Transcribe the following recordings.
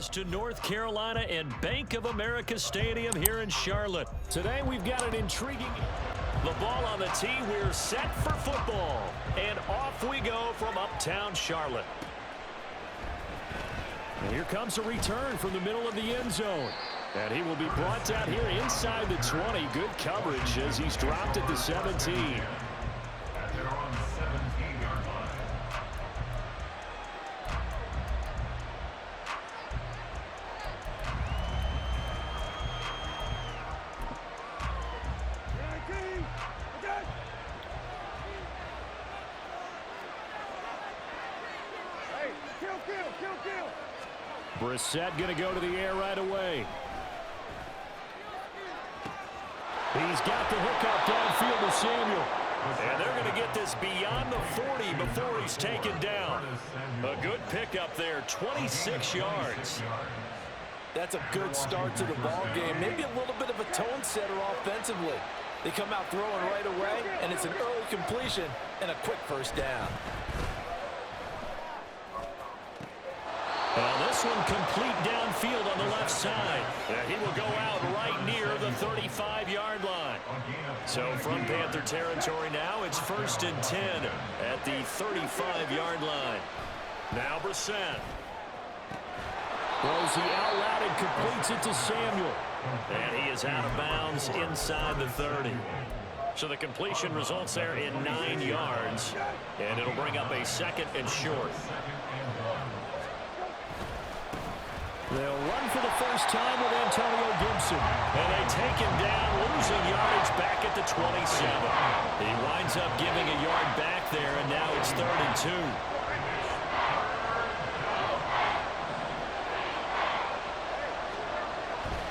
us to North Carolina and Bank of America Stadium here in Charlotte. Today we've got an intriguing... The ball on the tee, we're set for football. And off we go from uptown Charlotte. And here comes a return from the middle of the end zone. And he will be brought down here inside the 20. Good coverage as he's dropped at the 17. They're on the 17-yard line. Brissett going to go to the air right away. He's got the hook up downfield to Samuel. And they're going to get this beyond the 40 before he's taken down. A good pickup there, 26 yards. That's a good start to the ball game. Maybe a little bit of a tone setter offensively. They come out throwing right away, and it's an early completion and a quick first down. Well, this one complete downfield on the left side. And he will go out right near the 35-yard line. So from Panther territory now, it's 1st and 10 at the 35-yard line. Now Brissett. Throws the out route and completes it to Samuel. And he is out of bounds inside the 30. So the completion results there in 9 yards. And it'll bring up a 2nd and short. They'll run for the first time with Antonio Gibson. And they take him down, losing yardage back at the 27. He winds up giving a yard back there, and now it's 3rd and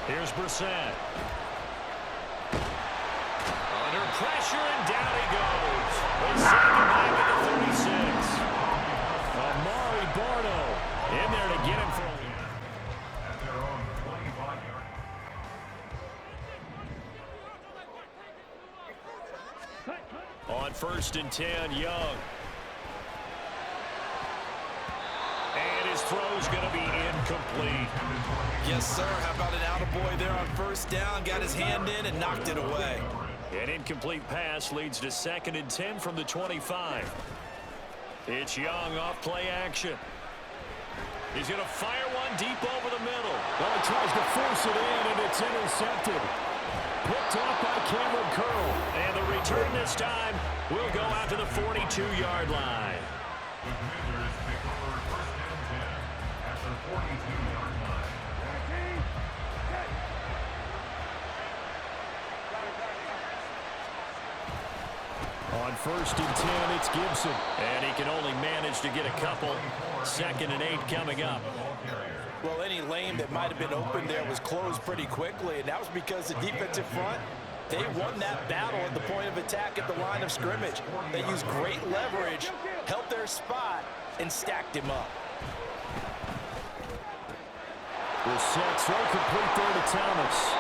2. Here's Brissett. Under pressure, and down he goes. They send him back at the 36. Amari Barno in there to get him for a... On 1st and 10, Young. And his throw's going to be incomplete. Yes, sir. How about an attaboy there on 1st down? Got his hand in and knocked it away. An incomplete pass leads to 2nd and 10 from the 25. It's Young off play action. He's going to fire one deep over the middle. Well, he tries to force it in, and it's intercepted. Picked off by Cameron Curl. And the return this time will go out to the 42-yard line. The Commanders pick over 1st and 10 at the 42-yard line. On 1st and 10, it's Gibson. And he can only manage to get a couple. 2nd and 8 coming up. Well, any lane that might have been open there was closed pretty quickly, and that was because the defensive front, they won that battle at the point of attack at the line of scrimmage. They used great leverage, held their spot, and stacked him up. Brissett throw complete there to Thomas.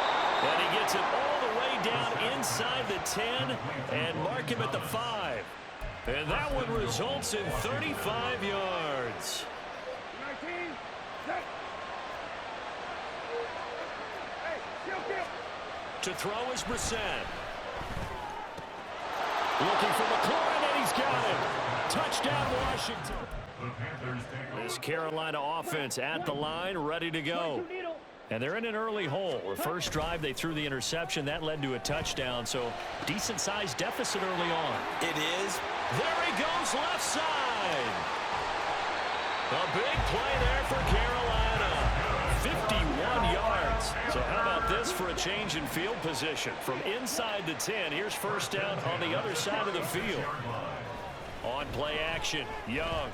And he gets it all the way down inside the 10 and mark him at the 5. And that one results in 35 yards. To throw is Brissett. Looking for McLaurin, and he's got it. Touchdown, Washington. This Carolina offense at the line, ready to go. And they're in an early hole. The first drive, they threw the interception. That led to a touchdown, so decent-sized deficit early on. It is. There he goes, left side. A big play there for Carolina. 51 yards. So how about this for a change in field position? From inside the 10, here's 1st down on the other side of the field. On play action, Young.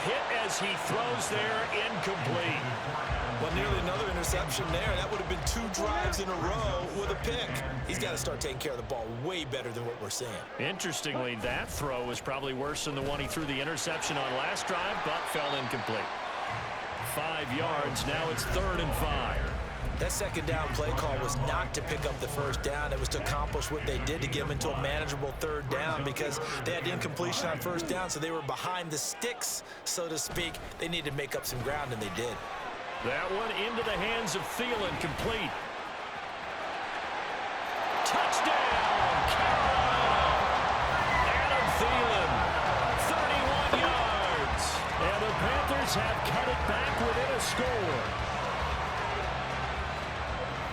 Hit as he throws there, incomplete. Well, nearly another interception there. That would have been 2 drives in a row with a pick. He's got to start taking care of the ball way better than what we're seeing. Interestingly, that throw was probably worse than the one he threw the interception on last drive, but fell incomplete. 5 yards, now it's 3rd and 5. That second down play call was not to pick up the first down. It was to accomplish what they did to get them into a manageable third down because they had incompletion on first down, so they were behind the sticks, so to speak. They needed to make up some ground, and they did. That one into the hands of Thielen, complete. Touchdown, Carolina! Adam Thielen, 31 yards. And the Panthers have cut it back within a score.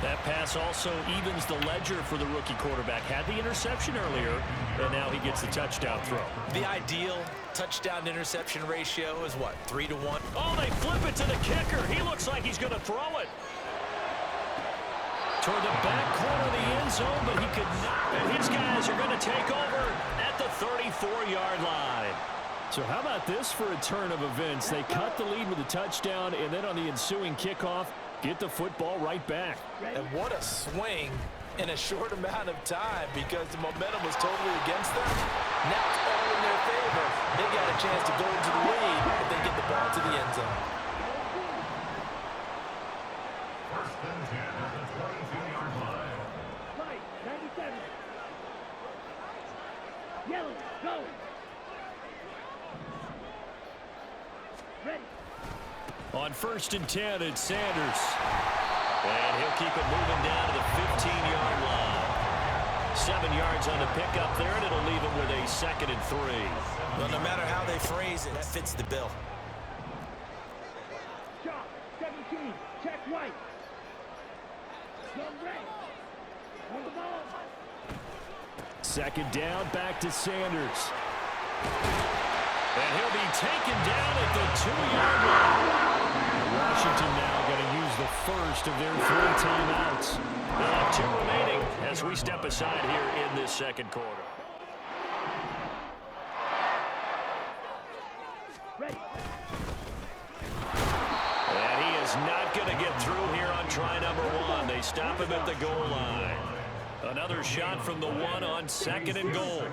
That pass also evens the ledger for the rookie quarterback. Had the interception earlier, and now he gets the touchdown throw. The ideal touchdown-interception ratio is what, 3 to 1? Oh, they flip it to the kicker. He looks like he's going to throw it toward the back corner of the end zone, but he could not. And his guys are going to take over at the 34-yard line. So how about this for a turn of events? They cut the lead with a touchdown, and then on the ensuing kickoff, get the football right back. And what a swing in a short amount of time because the momentum was totally against them. Now it's all in their favor. They got a chance to go into the lead if they get the ball to the end zone. First and 10 at the 22-yard line. Right, 97. Yellow, go. Ready. On first and 10, it's Sanders. And he'll keep it moving down to the 15-yard line. 7 yards on the pickup there, and it'll leave him with a 2nd and 3. Well, no matter how they phrase it, that fits the bill. Shot, 17, check right. Come right. On the ball. 2nd down, back to Sanders. And he'll be taken down at the 2-yard line. Washington now going to use the first of their 3 timeouts. They'll have 2 remaining as we step aside here in this second quarter. Ready. And he is not going to get through here on try number 1. They stop him at the goal line. Another shot from the 1 on 2nd and goal.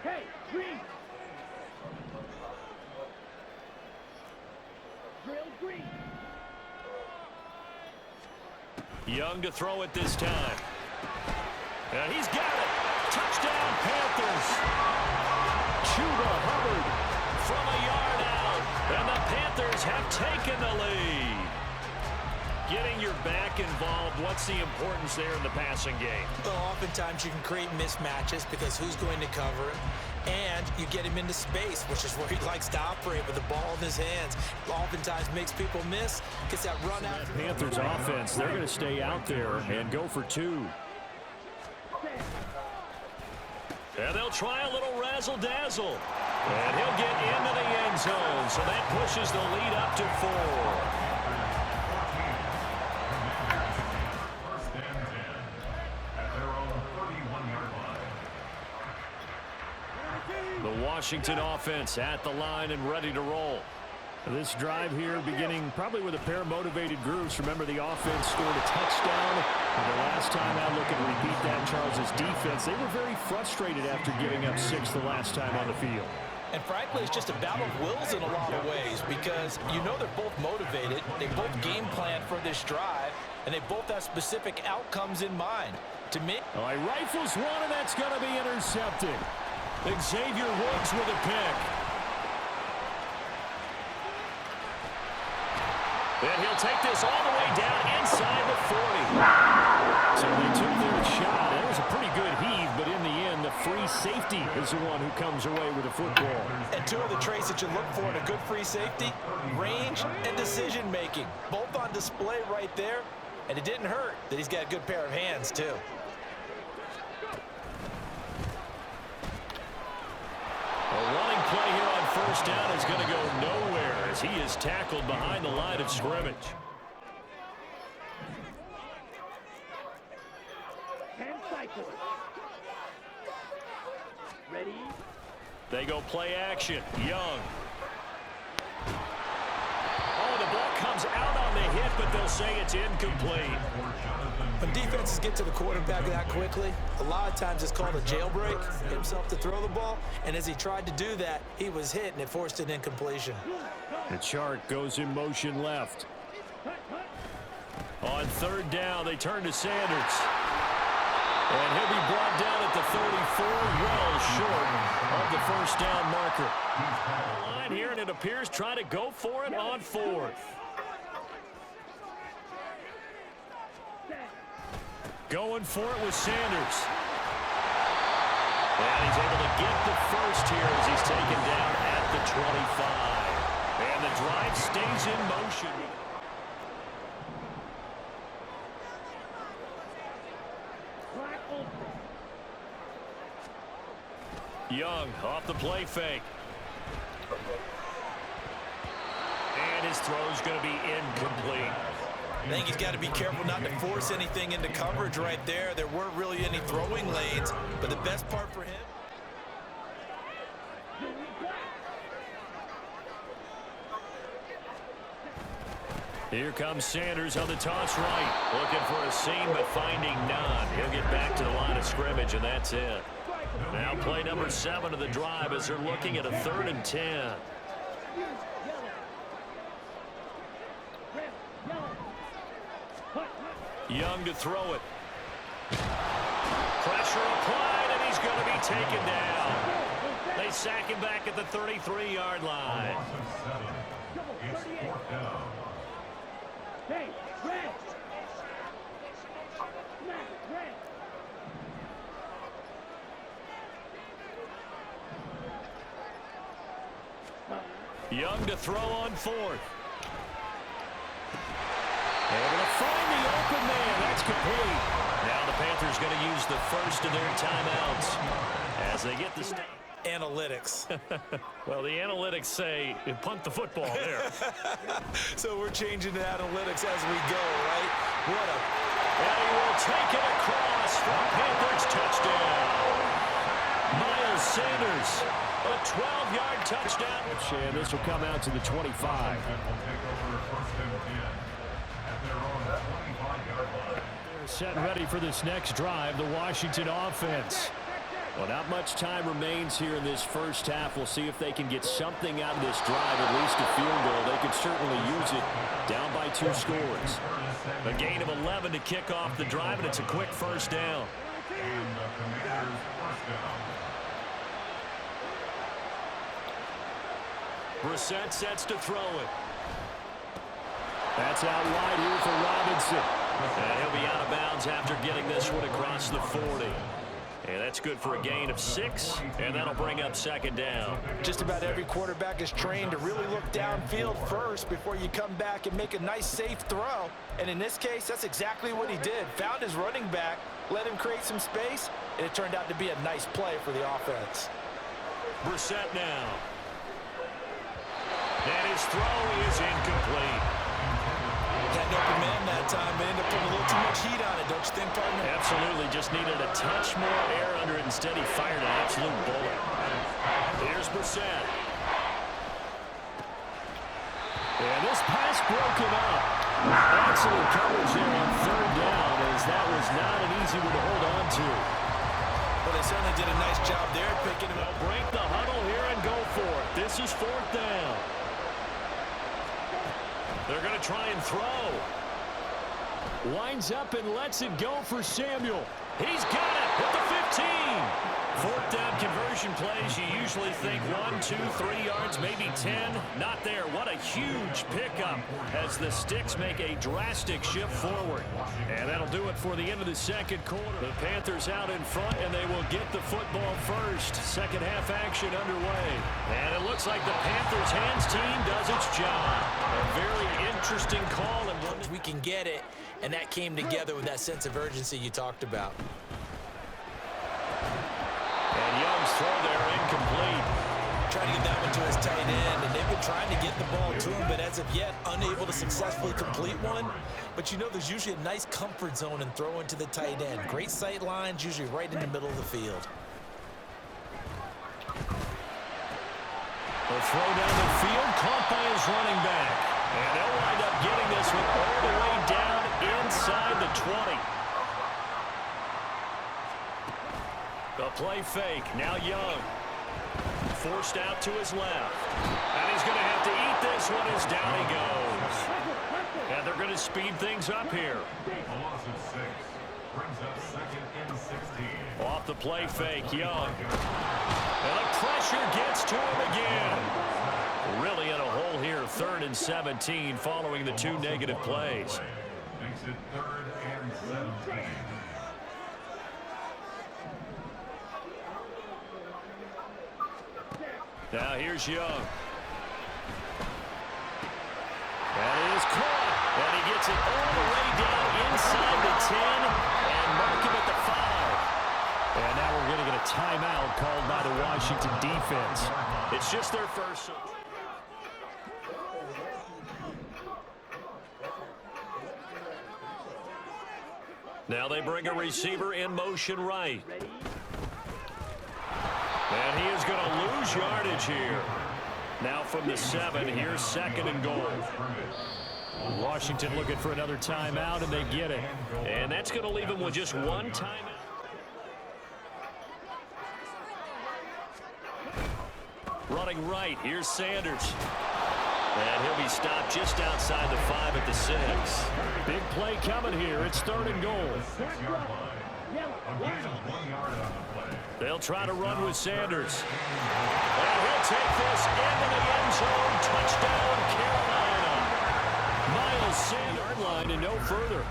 Hey, green. Drill green. Young to throw it this time. And he's got it. Touchdown, Panthers. Chuba Hubbard from a yard out. And the Panthers have taken the lead. Getting your back involved, what's the importance there in the passing game? Well, oftentimes you can create mismatches because who's going to cover him, and you get him into space, which is where he likes to operate with the ball in his hands. Oftentimes makes people miss, gets that run out. Panthers offense, they're going to stay out there and go for 2. And they'll try a little razzle-dazzle. And he'll get into the end zone, so that pushes the lead up to 4. The Washington offense at the line and ready to roll. This drive here beginning probably with a pair of motivated groups. Remember, the offense scored a touchdown. And the last time out, looking to repeat that, Charles' defense, they were very frustrated after giving up 6 the last time on the field. And frankly, it's just a battle of wills in a lot of ways because you know they're both motivated. They both game plan for this drive, and they both have specific outcomes in mind. To me, All right, rifles one, and that's going to be intercepted. Xavier Woods with a pick. And he'll take this all the way down inside the 40. So they took their shot. It was a pretty good heave, but in the end, the free safety is the one who comes away with the football. and 2 of the traits that you look for in a good free safety, range and decision-making, both on display right there. And it didn't hurt that he's got a good pair of hands, too. A running play here on first down is going to go nowhere as he is tackled behind the line of scrimmage. 10 cycles. Ready? They go play action. Young. Oh, the ball comes out on the hit, but they'll say it's incomplete. When defenses get to the quarterback that quickly, a lot of times it's called a jailbreak, himself to throw the ball, and as he tried to do that, he was hit and it forced an incompletion. The chart goes in motion left. On third down, they turn to Sanders. And he'll be brought down at the 34, well short of the first down marker. Line here, and it appears trying to go for it on fourth. Going for it with Sanders. And he's able to get the first here as he's taken down at the 25. And the drive stays in motion. Young off the play fake. And his throw's going to be incomplete. I think he's got to be careful not to force anything into coverage right there. There weren't really any throwing lanes, but the best part for him. Here comes Sanders on the toss right. Looking for a seam, but finding none. He'll get back to the line of scrimmage, and that's it. Now play number 7 of the drive as they're looking at a 3rd and 10. Young to throw it. Pressure applied, and he's going to be taken down. They sack him back at the 33-yard line. It's 4th down. Hey, red. Red. Young to throw on 4th. Able to find the open man. That's complete. Now the Panthers going to use the first of their timeouts as they get the stop. Analytics. Well, the analytics say punt the football there. So we're changing the analytics as we go, right? And he will take it across for a Panthers touchdown. Miles Sanders, a 12-yard touchdown. And this will come out to the 25. Will take over 1st and 10 at their own 25-yard line. They're set and ready for this next drive, the Washington offense. Well, not much time remains here in this first half. We'll see if they can get something out of this drive, at least a field goal. They could certainly use it down by 2 scores. A gain of 11 to kick off the drive, and it's a quick first down. And the Commanders' 1st down. Brissett sets to throw it. That's out wide here for Robinson. And he'll be out of bounds after getting this one across the 40. And that's good for a gain of 6, and that'll bring up 2nd down. Just about every quarterback is trained to really look downfield first before you come back and make a nice, safe throw. And in this case, that's exactly what he did. Found his running back, let him create some space, and it turned out to be a nice play for the offense. Brissett now. And his throw is incomplete. Had an open man that time, but ended up putting a little too much heat on it, don't you think, partner? Absolutely, just needed a touch more air under it. Instead, he fired an absolute bullet. Here's Brissett. And this pass broken up. Excellent coverage there on 3rd down, as that was not an easy one to hold on to. Well, they certainly did a nice job there picking him up. They'll break the huddle here and go for it. This is 4th down. They're going to try and throw. Winds up and lets it go for Samuel. He's got it at the 15. 4th down conversion plays, you usually think 1, 2, 3 yards, maybe 10. Not there. What a huge pickup as the Sticks make a drastic shift forward. And that'll do it for the end of the 2nd quarter. The Panthers out in front, and they will get the football first. 2nd half action underway. And it looks like the Panthers hands team does its job. A very interesting call. And one We can get it, and that came together with that sense of urgency you talked about. And Young's throw there incomplete. Trying to get that one to his tight end, and they've been trying to get the ball to him, but as of yet, unable to successfully complete one. But you know there's usually a nice comfort zone in throwing to the tight end. Great sight lines, usually right in the middle of the field. The throw down the field, caught by his running back. And they'll wind up getting this one all the way down inside the 20. A play fake. Now Young. Forced out to his left. And he's going to have to eat this one as down he goes. And they're going to speed things up here. A loss of 6 brings up 2nd and 16. Off the play fake, Young. And the pressure gets to him again. Really in a hole here, 3rd and 17 following the 2 negative plays. Makes it 3rd and 17. Now here's Young. That is caught. And he gets it all the way down inside the 10 and mark him at the 5. And now we're going to get a timeout called by the Washington defense. It's just their first. Now they bring a receiver in motion right. And he is going to lose yardage here. Now from the 7, here's 2nd and goal. Washington looking for another timeout, and they get it. And that's going to leave him with just 1 timeout. Running right, here's Sanders. And he'll be stopped just outside the 5 at the 6. Big play coming here. It's 3rd and goal. They'll try to run with Sanders. And he'll take this into the end zone. Touchdown, Carolina. Miles Sanders line and no further.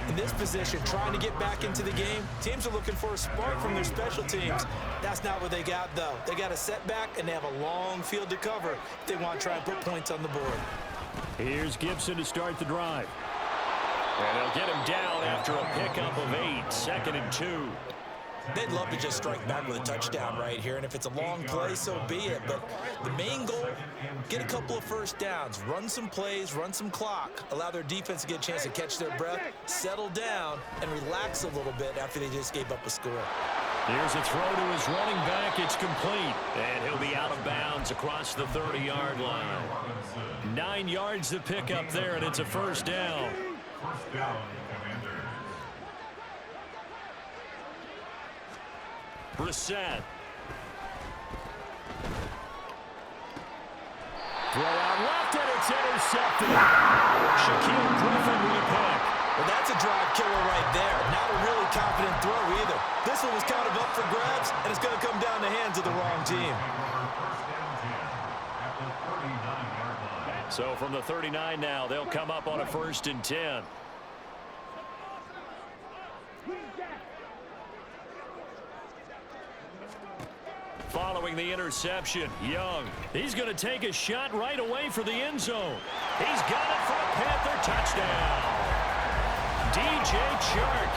In this position, trying to get back into the game, teams are looking for a spark from their special teams. That's not what they got, though. They got a setback, and they have a long field to cover if they want to try and put points on the board. Here's Gibson to start the drive. And they'll get him down after a pickup of 8, 2nd and 2. They'd love to just strike back with a touchdown right here, and if it's a long play, so be it. But the main goal, get a couple of first downs, run some plays, run some clock, allow their defense to get a chance to catch their breath, settle down, and relax a little bit after they just gave up a score. Here's a throw to his running back. It's complete. And he'll be out of bounds across the 30-yard line. 9 yards to pick up there, and it's a first down. First down, Commanders. Brissett. Throw out left, and it's intercepted. Shaquille Griffin with a pick. Well, that's a drive killer right there. Not a really confident throw either. This one was kind of up for grabs, and it's going to come down the hands of the wrong team. So from the 39 now, they'll come up on a 1st and 10. Following the interception, Young. He's going to take a shot right away for the end zone. He's got it for a Panther touchdown. DJ Chark,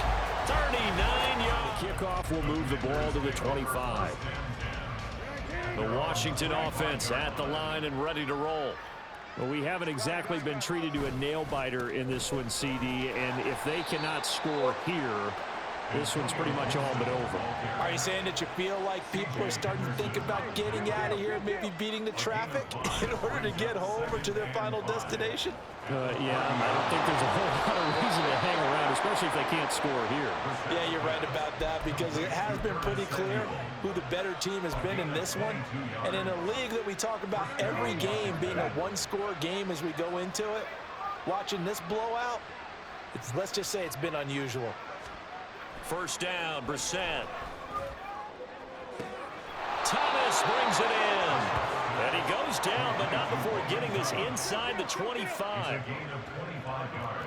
39 yards. The kickoff will move the ball to the 25. The Washington offense at the line and ready to roll. Well, we haven't exactly been treated to a nail-biter in this one, CD, and if they cannot score here, this one's pretty much all but over. Are you saying that you feel like people are starting to think about getting out of here, maybe beating the traffic in order to get home or to their final destination? Yeah, I don't think there's a whole lot of reason to hang around, especially if they can't score here. Yeah, you're right about that, because it has been pretty clear who the better team has been in this one. And in a league that we talk about every game being a one-score game as we go into it, watching this blowout, let's just say it's been unusual. First down, Brissett. Thomas brings it in. And he goes down, but not before getting this inside the 25. It's a gain of 25 yards.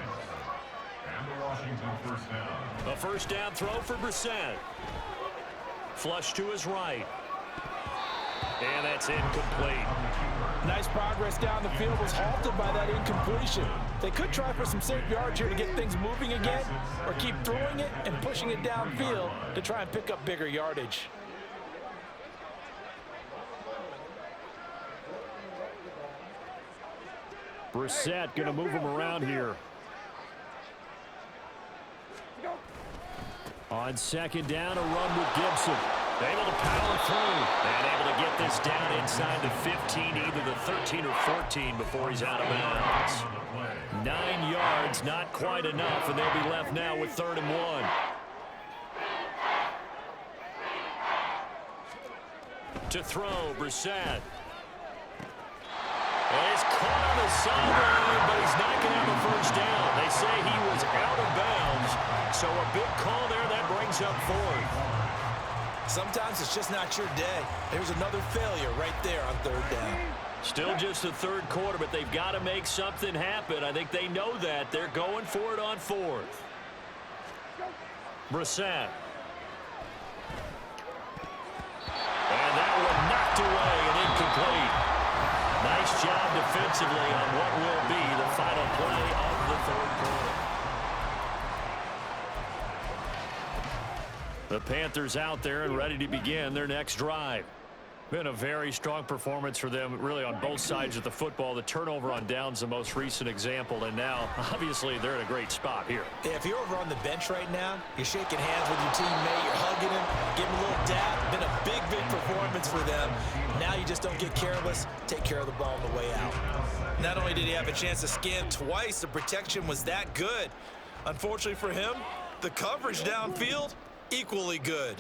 And the Washington first down. A first down throw for Brissett. Flush to his right. And that's incomplete. Nice progress down the field was halted by that incompletion. They could try for some safe yards here to get things moving again, or keep throwing it and pushing it downfield to try and pick up bigger yardage. Brissett going to move him around here. On 2nd down, a run with Gibson. Able to power through and able to get this down inside the 15, either the 13 or 14 before he's out of bounds. 9 yards, not quite enough, and they'll be left now with 3rd and 1. To throw, Brissett. And he's caught on the sideline, but he's not going to have a first down. They say he was out of bounds, so a big call there that brings up fourth. Sometimes it's just not your day. There's another failure right there on third down. Still just the third quarter, but they've got to make something happen. I think they know that. They're going for it on fourth. Brissett. And that one knocked away and incomplete. Nice job defensively on what will be the final play of the third quarter. The Panthers out there and ready to begin their next drive. Been a very strong performance for them, really, on both sides of the football. The turnover on downs, the most recent example, and now, obviously, they're in a great spot here. Yeah, if you're over on the bench right now, you're shaking hands with your teammate, you're hugging him, giving him a little dap. Been a big, big performance for them. Now you just don't get careless. Take care of the ball on the way out. Not only did he have a chance to scan twice, the protection was that good. Unfortunately for him, the coverage downfield, equally good.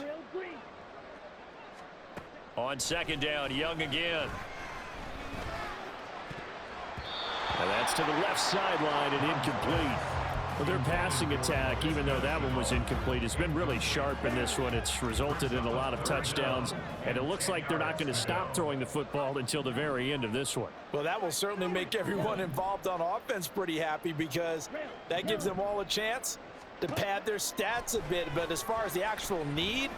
On second down, Young again. And that's to the left sideline and incomplete. Well, their passing attack, even though that one was incomplete, has been really sharp in this one. It's resulted in a lot of touchdowns, and it looks like they're not going to stop throwing the football until the very end of this one. Well, that will certainly make everyone involved on offense pretty happy, because that gives them all a chance to pad their stats a bit. But as far as the actual need,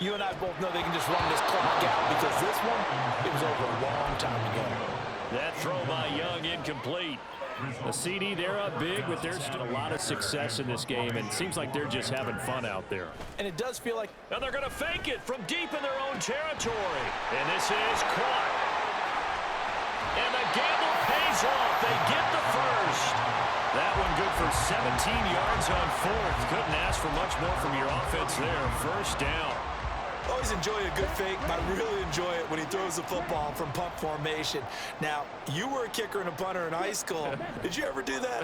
you and I both know they can just run this clock out, because this one, it was over a long time ago. That throw by Young incomplete. The CD, they're up big, but there's still a lot of success in this game, and it seems like they're just having fun out there. And it does feel like... And they're going to fake it from deep in their own territory. And this is caught. And the gamble pays off. They get the first. That one good for 17 yards on fourth. Couldn't ask for much more from your offense there. First down. Always enjoy a good fake. I really enjoy it when he throws the football from punt formation. Now, you were a kicker and a punter in high school. Did you ever do that?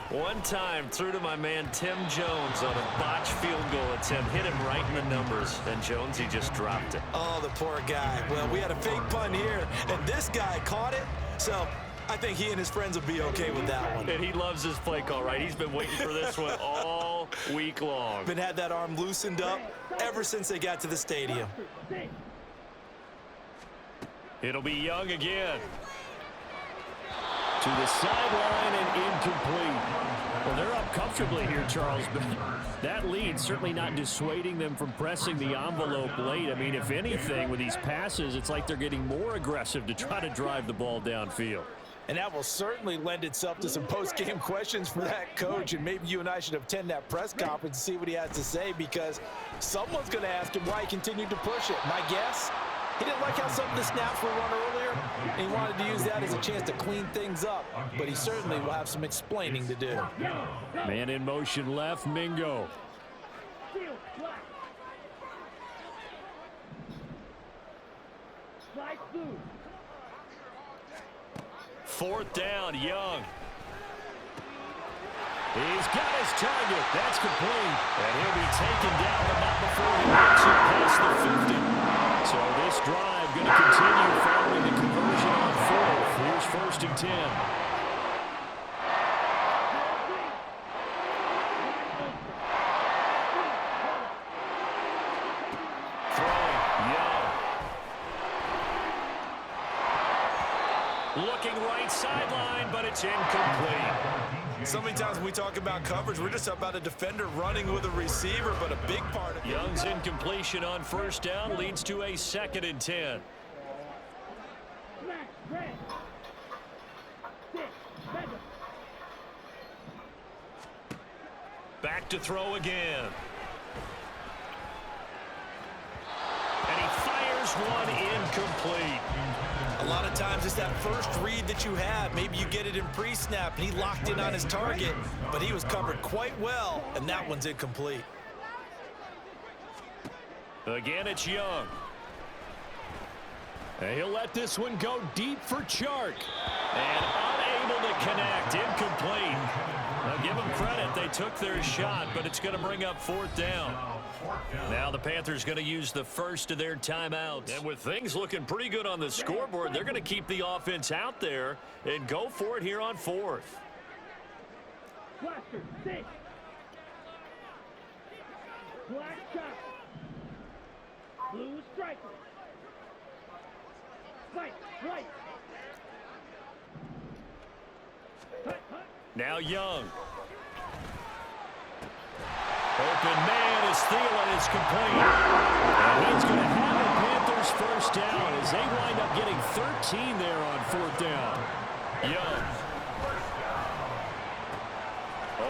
One time, threw to my man Tim Jones on a botched field goal attempt. Hit him right in the numbers. And Jones, he just dropped it. Oh, the poor guy. Well, we had a fake punt here, and this guy caught it. So I think he and his friends will be okay with that one. And he loves his play call, right? He's been waiting for this one all week long. Been had that arm loosened up ever since they got to the stadium. It'll be Young again. To the sideline and incomplete. Well, they're up comfortably here, Charles, but that lead certainly not dissuading them from pressing the envelope late. I mean, if anything, with these passes, it's like they're getting more aggressive to try to drive the ball downfield. And that will certainly lend itself to some post-game questions for that coach. And maybe you and I should attend that press conference and see what he has to say, because someone's going to ask him why he continued to push it. My guess, he didn't like how some of the snaps were run earlier, and he wanted to use that as a chance to clean things up. But he certainly will have some explaining to do. Man in motion left, Mingo. Fourth down, Young. He's got his target. That's complete. And he'll be taken down, but not before he makes it past the 50. So this drive going to continue following the conversion on fourth. Here's first and 10. Looking right sideline, but it's incomplete. So many times when we talk about coverage, we're just about a defender running with a receiver, but a big part of it. Young's incompletion on first down leads to a 2nd and 10. Back to throw again. And he fires one incomplete. A lot of times it's that first read that you have. Maybe you get it in pre-snap, and he locked in on his target, but he was covered quite well, and that one's incomplete. Again, it's Young. And he'll let this one go deep for Chark. And unable to connect, incomplete. Now give them credit. They took their shot, but it's going to bring up 4th down. Now the Panthers going to use the first of their timeouts. And with things looking pretty good on the scoreboard, they're going to keep the offense out there and go for it here on 4th. Blaster, sit. Black chop. Blue striker. Fight, right. Hut, hut. Now Young. Open man as Thielen is complete. And he's going to have the Panthers first down as they wind up getting 13 there on 4th down. Young.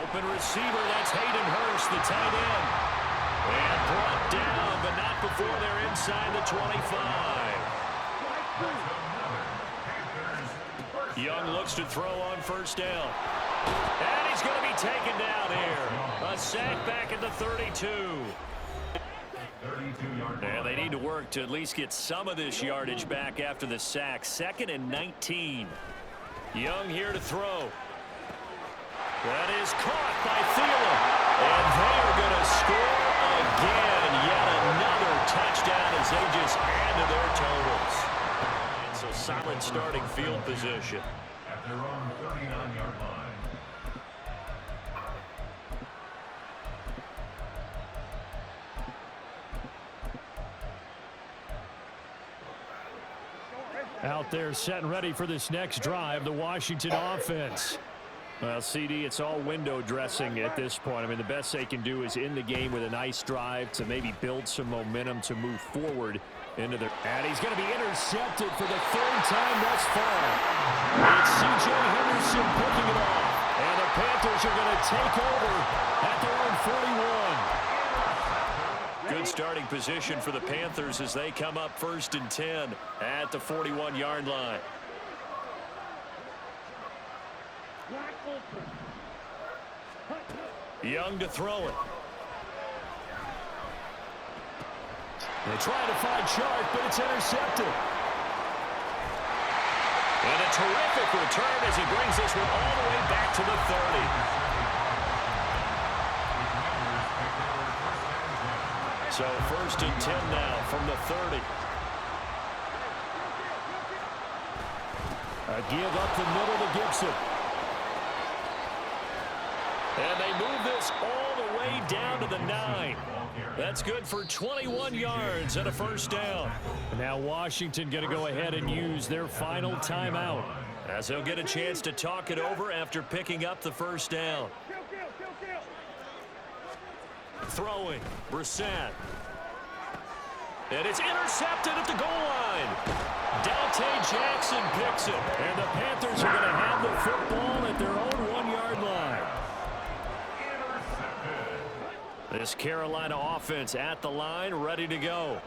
Open receiver, that's Hayden Hurst, the tight end. And brought down, but not before they're inside the 25. Young looks to throw on first down. And he's going to be taken down here. A sack back at the 32. And they need to work to at least get some of this yardage back after the sack. 2nd and 19. Young here to throw. That is caught by Thielen. And they are going to score again. Yet another touchdown as they just add to their totals. It's a solid starting field position. At their own 39-yard line. Out there set and ready for this next drive, the Washington offense. Well, CD, it's all window dressing at this point. I mean, the best they can do is end the game with a nice drive to maybe build some momentum to move forward into their... And he's going to be intercepted for the 3rd time thus far. It's C.J. Henderson picking it off. And the Panthers are going to take over at their own 41. Good starting position for the Panthers as they come up 1st and 10 at the 41-yard line. Young to throw it. They're trying to find Sharp, but it's intercepted. And a terrific return as he brings this one all the way back to the 30. So 1st and 10 now from the 30. A give up the middle to Gibson. And they move this all the way down to the 9. That's good for 21 yards and a first down. Now Washington going to go ahead and use their final timeout as they'll get a chance to talk it over after picking up the first down. Throwing, Brissett. And it's intercepted at the goal line. Dante Jackson picks it. And the Panthers are going to have the football at their own 1-yard line. This Carolina offense at the line, ready to go.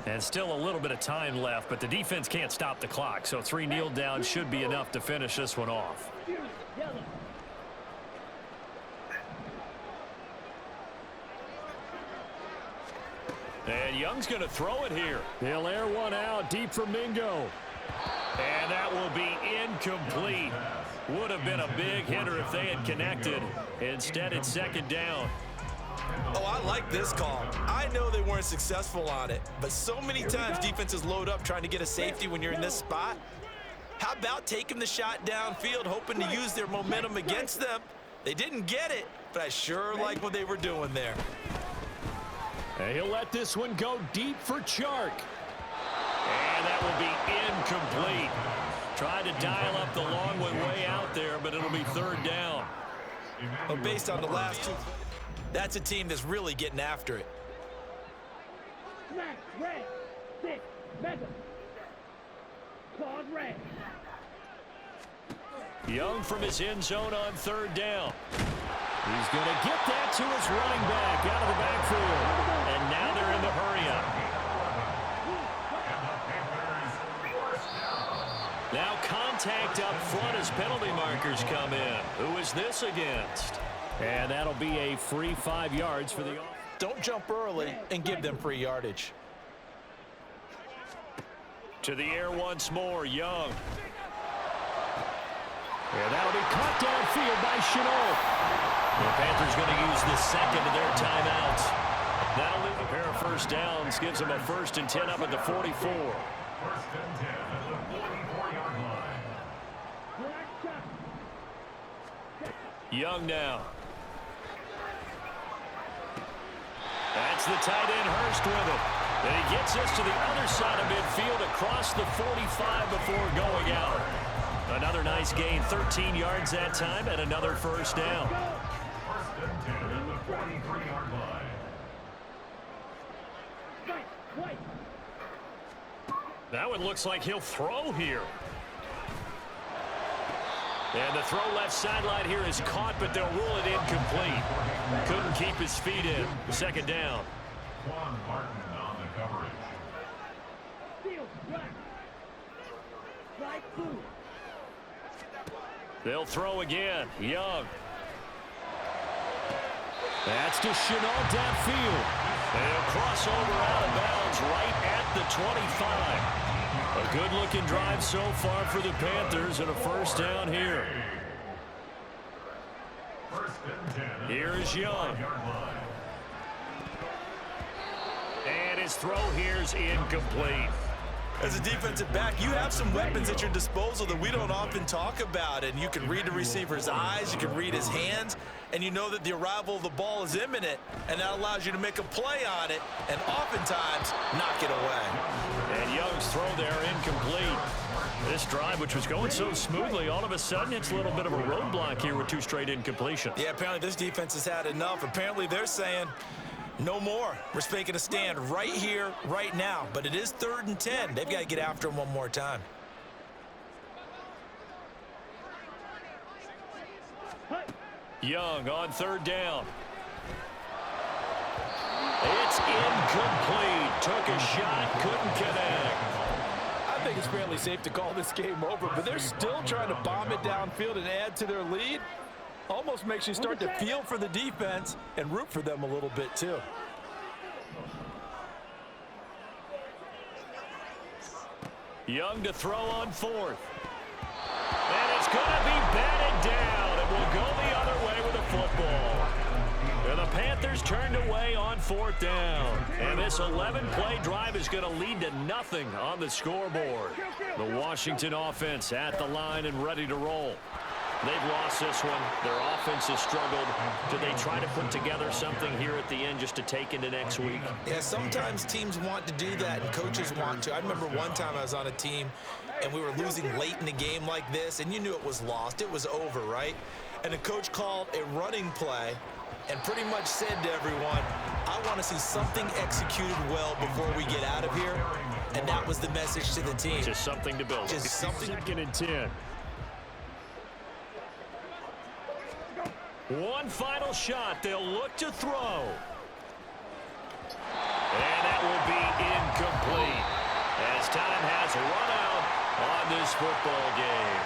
And still a little bit of time left, but the defense can't stop the clock. So 3 kneel downs should be enough to finish this one off. And Young's going to throw it here. He'll air one out deep for Mingo. And that will be incomplete. Would have been a big hitter if they had connected. Instead, it's 2nd down. Oh, I like this call. I know they weren't successful on it, but so many times defenses load up trying to get a safety when you're in this spot. How about taking the shot downfield, hoping to use their momentum against them? They didn't get it, but I sure like what they were doing there. And he'll let this one go deep for Chark. And that will be incomplete. Tried to dial up the long way out there, but it'll be 3rd down. But based on the last 2, that's a team that's really getting after it. Smack, red, 6, mega. Claws red. Young from his end zone on 3rd down. He's going to get that to his running back out of the backfield. And now they're in the hurry-up. Now contact up front as penalty markers come in. Who is this against? And that'll be a free 5 yards for the offense. Don't jump early and give them free yardage. To the air once more, Young. And that'll be caught downfield by Chenault. The Panthers going to use the second of their timeouts. That'll leave a pair of first downs, gives them a 1st and 10 up at the 44. 1st and 10 at the 44-yard line. Young now. That's the tight end Hurst with it. And he gets us to the other side of midfield across the 45 before going out. Another nice gain, 13 yards that time, and another first down. 1st and 10 at the 43-yard line. That one looks like he'll throw here. And the throw left sideline here is caught, but they'll rule it incomplete. Couldn't keep his feet in. 2nd down. Juan Martin on the coverage. They'll throw again. Young. That's to Chenault downfield. And he'll cross over out of bounds right at the 25. A good-looking drive so far for the Panthers and a first down here. 1st and 10. Here's Young. And his throw here's incomplete. As a defensive back, you have some weapons at your disposal that we don't often talk about, and you can read the receiver's eyes, you can read his hands, and you know that the arrival of the ball is imminent, and that allows you to make a play on it and oftentimes knock it away. And Young's throw there incomplete. This drive, which was going so smoothly, all of a sudden it's a little bit of a roadblock here with 2 straight incompletions. Yeah, apparently this defense has had enough. Apparently they're saying, no more. We're making a stand right here, right now. But it is 3rd and 10. They've got to get after him one more time. Young on 3rd down. It's incomplete. Took a shot, couldn't connect. I think it's fairly safe to call this game over, but they're still trying to bomb it downfield and add to their lead. Almost makes you start to feel for the defense and root for them a little bit, too. Young to throw on 4th. And it's going to be batted down. It will go the other way with the football. And the Panthers turned away on 4th down. And this 11-play drive is going to lead to nothing on the scoreboard. The Washington offense at the line and ready to roll. They've lost this one. Their offense has struggled. Do they try to put together something here at the end just to take into next week? Yeah, sometimes teams want to do that and coaches want to. I remember one time I was on a team and we were losing late in a game like this, and you knew it was lost. It was over, right? And the coach called a running play and pretty much said to everyone, I want to see something executed well before we get out of here. And that was the message to the team. Just something to build. Just something. 2nd and 10. One final shot. They'll look to throw. And that will be incomplete as time has run out on this football game.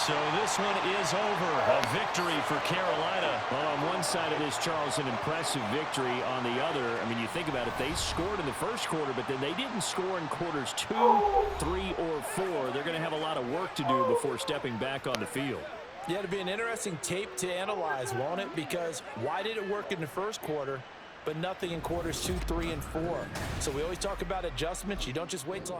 So this one is over. A victory for Carolina. Well, on one side of this, Charles, an impressive victory. On the other, I mean, you think about it, they scored in the 1st quarter, but then they didn't score in quarters 2, 3, or 4. They're going to have a lot of work to do before stepping back on the field. Yeah, it'll be an interesting tape to analyze, won't it? Because why did it work in the 1st quarter, but nothing in quarters 2, 3, and 4? So we always talk about adjustments. You don't just wait till